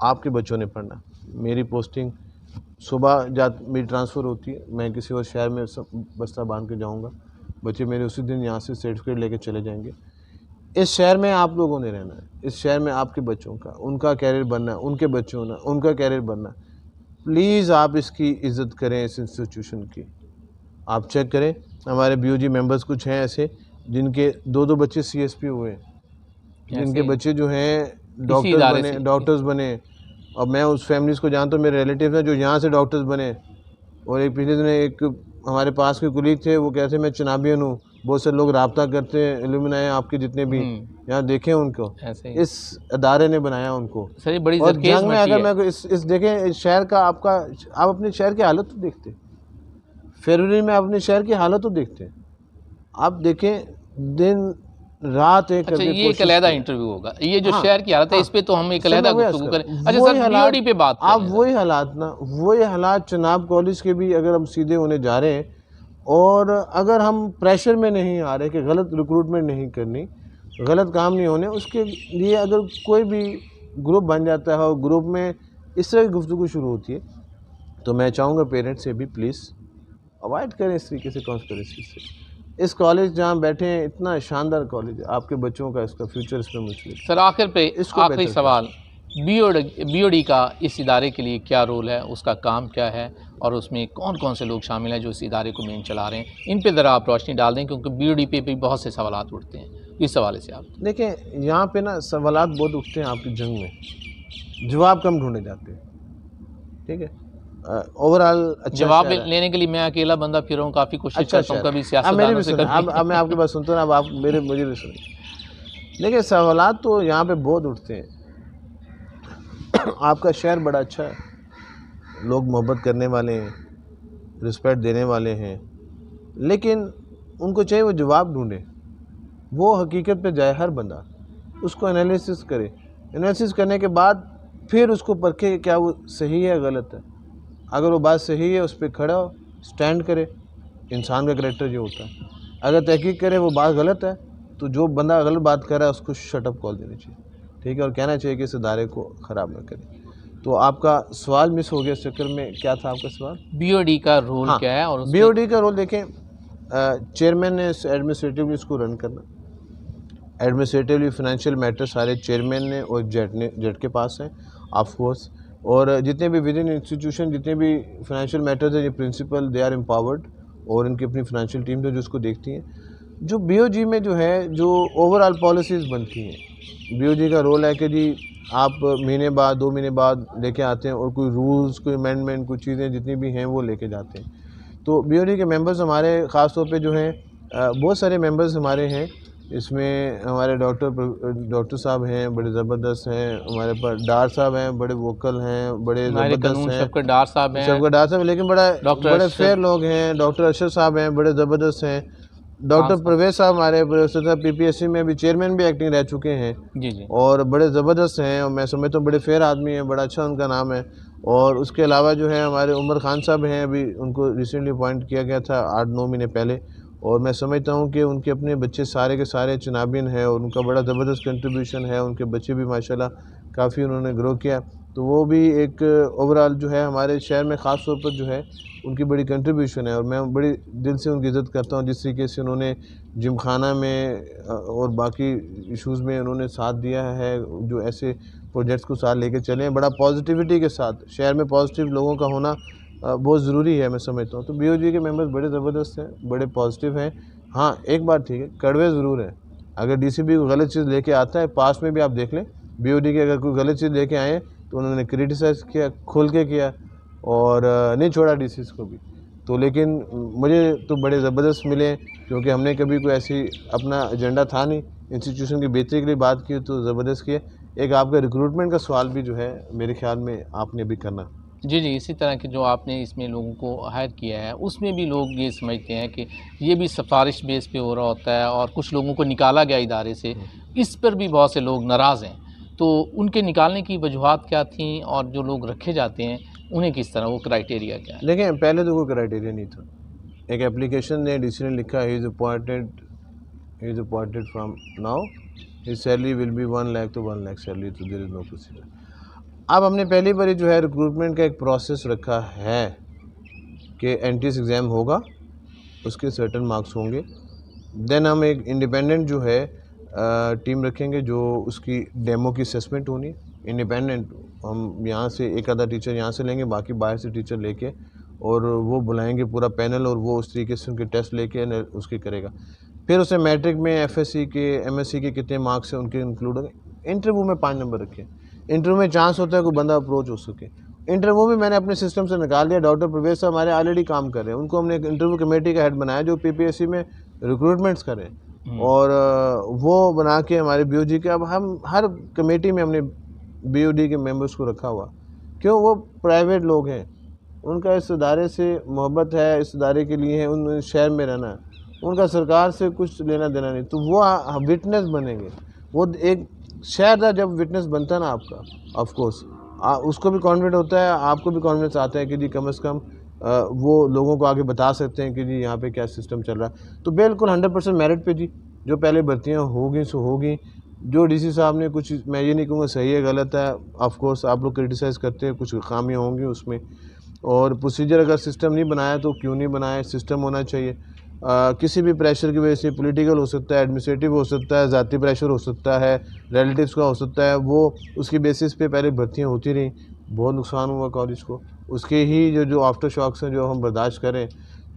S2: आपके बच्चों ने पढ़ना, मेरी पोस्टिंग सुबह मेरी ट्रांसफ़र होती है, मैं किसी और शहर में सब बस्ता बांध के जाऊँगा, बच्चे मेरे उसी दिन यहाँ से सर्टिफिकेट लेके चले जाएंगे। इस शहर में आप लोगों ने रहना है, इस शहर में आपके बच्चों का, उनका कैरियर बनना है, उनके बच्चों ना उनका कैरियर बनना है। प्लीज़ आप इसकी इज़्ज़त करें, इस इंस्टीट्यूशन की। आप चेक करें, हमारे बीओजी मेंबर्स कुछ हैं ऐसे जिनके 2-2 बच्चे सीएसपी हुए हैं, जिनके बच्चे जो हैं डॉक्टर्स बने और मैं उस फैमिलीज़ को जानता हूँ, मेरे रिलेटिव हैं जो यहाँ से डॉक्टर्स बने। और एक पिछले दिन एक हमारे पास के कुलीग थे, वो कहते मैं चनाबियन हूँ, बहुत से लोग राब्ता करते हैं, एलुमनाई आपके जितने भी यहाँ देखें उनको, इस अदारे ने बनाया उनको।
S1: सर बड़ी
S2: और जंग में अगर मैं इस देखें इस शहर का आप अपने शहर की हालत तो देखते, फरवरी में आप अपने शहर की हालत तो देखते, आप देखें दिन रात एक।
S1: अच्छा, ये एक अलहदा इंटरव्यू होगा, ये जो शहर की हालत है इस पे तो हम एक अलहदा गुफ्तगू करें। अच्छा सर, बीओडी पे बात
S2: आप वही हालात चनाब कॉलेज के भी अगर हम सीधे होने जा रहे हैं और अगर हम प्रेशर में नहीं आ रहे कि गलत रिक्रूटमेंट नहीं करनी, गलत काम नहीं होने, उसके लिए अगर कोई भी ग्रुप बन जाता है और ग्रुप में इस तरह की गुफ्तगू शुरू होती है, तो मैं चाहूँगा पेरेंट्स से भी प्लीज़ अवॉइड करें इस तरीके से कॉन्स्पिरेसी से। इस कॉलेज जहाँ बैठे हैं, इतना शानदार कॉलेज है, आपके बच्चों का इसका फ्यूचर इसमें मुश्किल।
S1: सर आखिरी सवाल, बीओडी का इस इदारे के लिए क्या रोल है, उसका काम क्या है और उसमें कौन कौन से लोग शामिल हैं जो इस इदारे को मेन चला रहे हैं, इन पे ज़रा आप रोशनी डाल दें क्योंकि बीओडी पे भी बहुत से सवालात उठते हैं। इस हवाले से आप
S2: देखें, यहाँ पे ना सवालात बहुत उठते हैं आपकी जंग में, जवाब कम ढूंढे जाते हैं, ठीक है। ओवरऑल जवाब
S1: लेने के लिए मैं अकेला बंदा फिर हूँ, काफ़ी कोशिश करता हूँ, कभी
S2: सियासतदानों से अब मैं आपकी बात सुनता हूँ, अब आप मुझे भी सुनिए। देखिए सवालात तो यहाँ पे बहुत उठते हैं। आपका शहर बड़ा अच्छा है, लोग मोहब्बत करने वाले हैं, रिस्पेक्ट देने वाले हैं, लेकिन उनको चाहिए वो जवाब ढूंढे, वो हकीकत पे जाए, हर बंदा उसको एनालिसिस करे, एनालिसिस करने के बाद फिर उसको परखे क्या वो सही है गलत है। अगर वो बात सही है उस पर खड़ा हो, स्टैंड करे, इंसान का करेक्टर जो होता है। अगर तहकीक करे वो बात गलत है तो जो बंदा गलत बात कर रहा है उसको शटअप कॉल देनी चाहिए, ठीक है, और कहना चाहिए कि इस इदारे को ख़राब ना करें। तो आपका सवाल मिस हो गया इस चक्कर में, क्या था आपका सवाल?
S1: बीओडी का रोल क्या है? और
S2: बीओडी का रोल देखें, चेयरमैन ने एडमिनिस्ट्रेटिवली इसको रन करना, एडमिनिस्ट्रेटिवली फाइनेंशियल मैटर सारे चेयरमैन ने और जेट के पास हैं ऑफ कोर्स, और जितने भी विद इन इंस्टीट्यूशन जितने भी फाइनेंशियल मैटर्स हैं, ये प्रिंसिपल दे आर एम्पावर्ड और इनकी अपनी फाइनेंशियल टीम है जो उसको देखती हैं। जो बीओजी में जो है जो ओवरऑल पॉलिसीज़ बनती हैं, बीओजी का रोल है कि जी आप महीने बाद 2 महीने बाद लेके आते हैं और कोई रूल्स, कोई अमेंडमेंट, कुछ चीज़ें जितनी भी हैं वो लेके जाते हैं। तो बीओडी के मेंबर्स हमारे ख़ास तौर पे जो हैं बहुत सारे मेंबर्स हमारे हैं, इसमें हमारे डॉक्टर साहब हैं, बड़े ज़बरदस्त हैं, हमारे पास डार साहब हैं, बड़े वोकल हैं, बड़े ज़बरदस्त हैं,
S1: सबके डार साहब हैं,
S2: लेकिन बड़े फेयर लोग हैं। डॉक्टर अरशद साहब हैं, बड़े ज़बरदस्त हैं। डॉक्टर परवेज साहब हमारे पीपीएससी में भी चेयरमैन भी एक्टिंग रह चुके हैं जी और बड़े ज़बरदस्त हैं और मैं समझता हूँ बड़े फेयर आदमी हैं, बड़ा अच्छा उनका नाम है। और उसके अलावा जो है हमारे उमर खान साहब हैं, अभी उनको रिसेंटली अपॉइंट किया गया था 8-9 महीने पहले, और मैं समझता हूँ कि उनके अपने बच्चे सारे के सारे चनाबिन हैं और उनका बड़ा ज़बरदस्त कंट्रीब्यूशन है, उनके बच्चे भी माशाल्लाह काफ़ी उन्होंने ग्रो किया। तो वो भी एक ओवरऑल जो है हमारे शहर में ख़ास तौर पर जो है उनकी बड़ी कंट्रीब्यूशन है और मैं बड़ी दिल से उनकी इज़्ज़त करता हूँ। जिस तरीके से उन्होंने जिमखाना में और बाकी इशूज़ में उन्होंने साथ दिया है, जो ऐसे प्रोजेक्ट्स को साथ लेके चले हैं बड़ा पॉजिटिविटी के साथ, शहर में पॉजिटिव लोगों का होना बहुत ज़रूरी है मैं समझता हूँ। तो बीओजी के मेंबर्स बड़े ज़बरदस्त हैं, बड़े पॉजिटिव हैं। हाँ, एक बात ठीक है, कड़वे ज़रूर हैं। अगर डीसीपी कोई गलत चीज़ लेके आता है, पास में भी आप देख लें बीओडी के अगर कोई गलत चीज़ लेके आए तो उन्होंने क्रिटिसाइज़ किया, खुल के किया और नहीं छोड़ा डीसीस को भी। तो लेकिन मुझे तो बड़े ज़बरदस्त मिले क्योंकि हमने कभी कोई ऐसी अपना एजेंडा था नहीं, इंस्टीट्यूशन की बेहतरी के लिए बात की तो ज़बरदस्त किया। एक आपका रिक्रूटमेंट का सवाल भी जो है मेरे ख्याल में आपने भी करना।
S1: जी, इसी तरह के जो आपने इसमें लोगों को हायर किया है उसमें भी लोग ये समझते हैं कि ये भी सिफारिश बेस पे हो रहा होता है और कुछ लोगों को निकाला गया इदारे से, इस पर भी बहुत से लोग नाराज़ हैं। तो उनके निकालने की वजूहात क्या थी और जो लोग रखे जाते हैं उन्हें किस तरह, वो क्राइटेरिया क्या है?
S2: देखिए, पहले तो कोई क्राइटेरिया नहीं था। एक एप्लीकेशन ने डीसी ने लिखा he is appointed from now, his salary will be 1 lakh तो 1 लाख सैलरी, तो देयर इज़ नो प्रोसीजर। अब हमने पहली बार जो है रिक्रूटमेंट का एक प्रोसेस रखा है कि एंट्रेंस एग्ज़ाम होगा, उसके सर्टेन मार्क्स होंगे, देन हम एक इंडिपेंडेंट जो है टीम रखेंगे जो उसकी डेमो की असेसमेंट होनी। इंडिपेंडेंट हम यहाँ से एक आधा टीचर यहाँ से लेंगे, बाकी बाहर से टीचर लेके, और वो बुलाएंगे पूरा पैनल, और वो उस तरीके से उनके टेस्ट लेके उसकी करेगा। फिर उसे मैट्रिक में एफएससी के एमएससी के कितने मार्क्स हैं उनके इंक्लूड होंगे। इंटरव्यू में 5 नंबर रखे। इंटरव्यू में चांस होता है कोई बंदा अप्रोच हो सके। इंटरव्यू भी मैंने अपने सिस्टम से निकाल दिया। डॉक्टर प्रवेश साहब हमारे ऑलरेडी काम कर रहे हैं, उनको हमने एक इंटरव्यू कमेटी का हेड बनाया जो पीपीएससी में रिक्रूटमेंट्स करें, और वो बना के हमारे बीओजी के, अब हम हर कमेटी में हमने बीओडी के मेंबर्स को रखा हुआ। क्यों? वो प्राइवेट लोग हैं, उनका इस इदारे से मोहब्बत है, इस इदारे के लिए है, उन शहर में रहना है, उनका सरकार से कुछ लेना देना नहीं, तो वो विटनेस बनेंगे। वो एक शहर जब विटनेस बनता है ना आपका, ऑफ कोर्स उसको भी कॉन्फिडेंस होता है, आपको भी कॉन्फिडेंस आता है कि जी कम से कम वो लोगों को आगे बता सकते हैं कि जी यहाँ पे क्या सिस्टम चल रहा है। तो बिल्कुल 100% मेरिट पे जी, जो पहले भर्तियाँ होगी सो होगी। जो डीसी साहब ने कुछ, मैं ये नहीं कहूँगा सही है गलत है, ऑफ कोर्स आप लोग क्रिटिसाइज़ करते हैं, कुछ खामियाँ होंगी उसमें, और प्रोसीजर अगर सिस्टम नहीं बनाया तो क्यों नहीं बनाया, सिस्टम होना चाहिए। किसी भी प्रेशर की वजह से, पॉलिटिकल हो सकता है, एडमिनिस्ट्रेटिव हो सकता है, ज़ाती प्रेशर हो सकता है, रिलेटिव्स का हो सकता है, वो उसकी बेसिस पे पहले भर्तियाँ होती रहीं, बहुत नुकसान हुआ कॉलेज को, उसके ही जो आफ्टर शॉक्स हैं जो हम बर्दाश्त करें।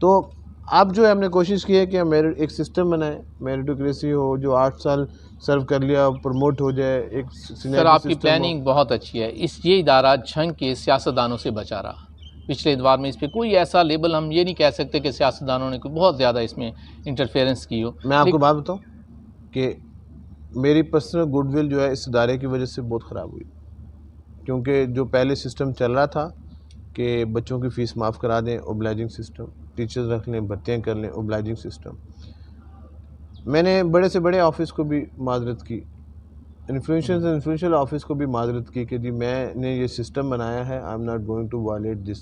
S2: तो अब जो है हमने कोशिश की है कि हम एक सिस्टम बनाएं, मेरिटोक्रेसी हो, जो 8 साल सर्व कर लिया प्रमोट हो जाए, एक
S1: सर आपकी प्लानिंग बहुत अच्छी है। ये इदारा झंग के सियासतदानों से बचा रहा। पिछले दौर में इस पर कोई ऐसा लेबल हम ये नहीं कह सकते कि सियासतदानों ने कोई बहुत ज़्यादा इसमें इंटरफेरेंस की हो।
S2: मैं आपको बात बताऊं कि मेरी पर्सनल गुडविल जो है इस इदारे की वजह से बहुत ख़राब हुई, क्योंकि जो पहले सिस्टम चल रहा था कि बच्चों की फ़ीस माफ़ करा दें, ओब्लाइजिंग सिस्टम, टीचर्स रख लें, भर्तियाँ कर लें, ओब्लाइजिंग सिस्टम। मैंने बड़े से बड़े ऑफिस को भी माजरत की, इन्फ्लुएंशियल ऑफिस को भी माजरत की कि जी मैंने ये सिस्टम बनाया है, I am not going to violate this,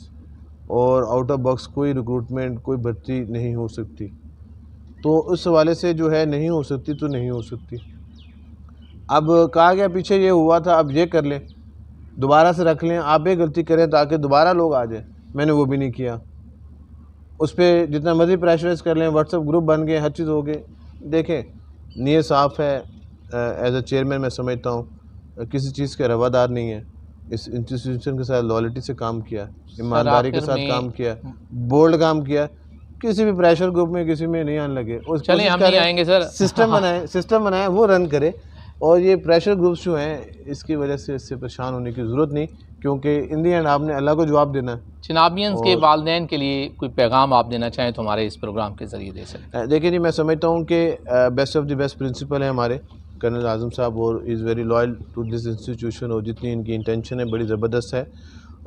S2: और आउट ऑफ बॉक्स कोई रिक्रूटमेंट, कोई भर्ती नहीं हो सकती। तो उस हवाले से जो है नहीं हो सकती तो नहीं हो सकती। अब कहा गया पीछे ये हुआ था, अब ये कर लें, दोबारा से रख लें, आप ये गलती करें ताकि दोबारा लोग आ जाए। मैंने वो भी नहीं किया। उस पर जितना मर्जी प्रेशराइज कर लें, व्हाट्सएप ग्रुप बन गए, हर चीज़ हो गई। देखें, नीयत साफ़ है, एज ए चेयरमैन मैं समझता हूँ किसी चीज़ के रवादार नहीं है, इस इंस्टीट्यूशन के साथ लॉयल्टी से काम किया, ईमानदारी के साथ काम किया, बोल्ड काम किया, किसी भी प्रेशर ग्रुप में किसी में नहीं आने लगे।
S1: चलिए हम नहीं आएंगे सर।
S2: सिस्टम बनाए वो रन करे, और ये प्रेशर ग्रुप्स जो हैं इसकी वजह से इससे परेशान होने की ज़रूरत नहीं, क्योंकि इन दी एंड आपने अल्लाह को जवाब देना है।
S1: चिनाबियंस के वालिदैन के लिए कोई पैगाम आप देना चाहें तो हमारे इस प्रोग्राम के ज़रिए दे सकते हैं।
S2: देखिए जी, मैं समझता हूँ कि best of the best principal है हमारे कर्नल आज़म साहब, और is very loyal to this institution, और जितनी इनकी इंटेंशन है बड़ी ज़बरदस्त है।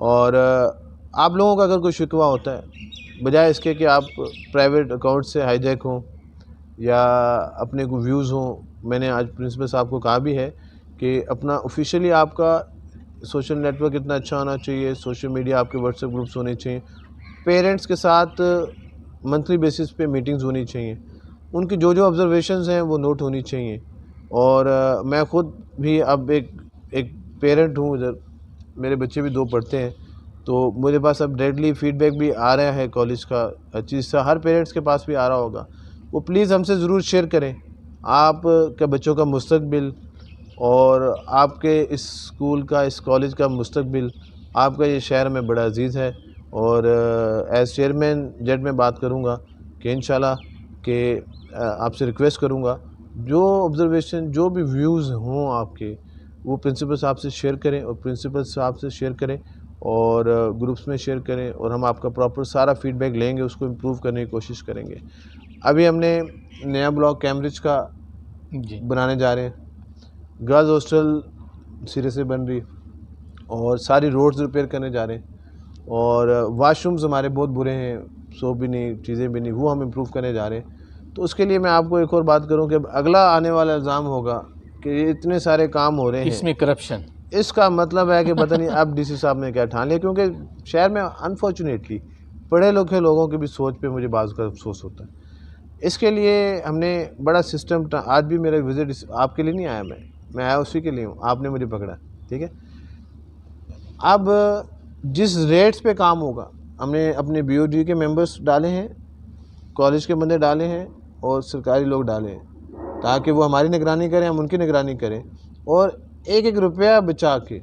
S2: और आप लोगों का अगर कोई शिकवा होता है, बजाय इसके कि आप प्राइवेट अकाउंट से हाईजैक हों या अपने को व्यूज़ हों, मैंने आज प्रिंसिपल साहब को कहा भी है कि अपना ऑफिशियली आपका सोशल नेटवर्क इतना अच्छा होना चाहिए, सोशल मीडिया आपके व्हाट्सएप ग्रुप्स होने चाहिए, पेरेंट्स के साथ मंथली बेसिस पे मीटिंग्स होनी चाहिए, उनकी जो जो ऑब्जर्वेशंस हैं वो नोट होनी चाहिए। और मैं ख़ुद भी अब एक पेरेंट हूँ, इधर मेरे बच्चे भी 2 पढ़ते हैं, तो मेरे पास अब डायरेक्टली फ़ीडबैक भी आ रहा है कॉलेज का, चीज़ हर पेरेंट्स के पास भी आ रहा होगा। वो प्लीज़ हमसे ज़रूर शेयर करें आप के बच्चों का मुस्तकबिल, और आपके इस स्कूल का, इस कॉलेज का मुस्तकबिल, आपका ये शहर में बड़ा अजीज़ है। और एज़ चेयरमैन जेड में बात करूँगा कि इंशाल्लाह कि आपसे रिक्वेस्ट करूँगा जो ऑब्ज़र्वेशन, जो भी व्यूज़ हों आपके, वो प्रिंसिपल साहब से शेयर करें, और प्रिंसिपल साहब से शेयर करें, और ग्रुप्स में शेयर करें, और हम आपका प्रॉपर सारा फीडबैक लेंगे, उसको इम्प्रूव करने की कोशिश करेंगे। अभी हमने नया ब्लॉक कैम्ब्रिज का बनाने जा रहे हैं, गर्ल्स हॉस्टल सिरे से बन रही, और सारी रोड्स रिपेयर करने जा रहे हैं, और वाशरूम्स हमारे बहुत बुरे हैं, सोप भी नहीं, चीज़ें भी नहीं, वो हम इम्प्रूव करने जा रहे हैं। तो उसके लिए मैं आपको एक और बात करूं कि अगला आने वाला इल्ज़ाम होगा कि इतने सारे काम हो रहे हैं,
S1: इसमें करप्शन,
S2: इसका मतलब है कि पता नहीं अब डीसी साहब ने क्या ठान लिया, क्योंकि शहर में अनफॉर्चुनेटली पढ़े लिखे लोगों की भी सोच पे मुझे बाज़ का अफसोस होता है। इसके लिए हमने बड़ा सिस्टम, आज भी मेरा विज़िट आपके लिए नहीं आया, मैं आया उसी के लिए हूँ, आपने मुझे पकड़ा, ठीक है। अब जिस रेट्स पे काम होगा, हमने अपने BOD के मेंबर्स डाले हैं, कॉलेज के बंदे डाले हैं और सरकारी लोग डाले हैं, ताकि वो हमारी निगरानी करें, हम उनकी निगरानी करें और एक एक रुपया बचा के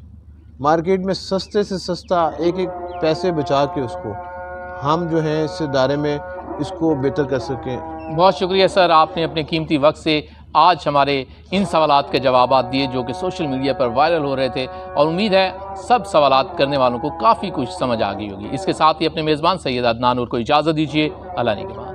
S2: मार्केट में सस्ते से सस्ता एक एक पैसे बचा के उसको हम जो है इस दायरे में इसको बेहतर कर सकें।
S1: बहुत शुक्रिया सर, आपने अपने कीमती वक्त से आज हमारे इन सवालात के जवाब दिए जो कि सोशल मीडिया पर वायरल हो रहे थे, और उम्मीद है सब सवालात करने वालों को काफ़ी कुछ समझ आ गई होगी। इसके साथ ही अपने मेज़बान सैयद अदनान नूर को इजाज़त दीजिए। अल्लाह निगहबान।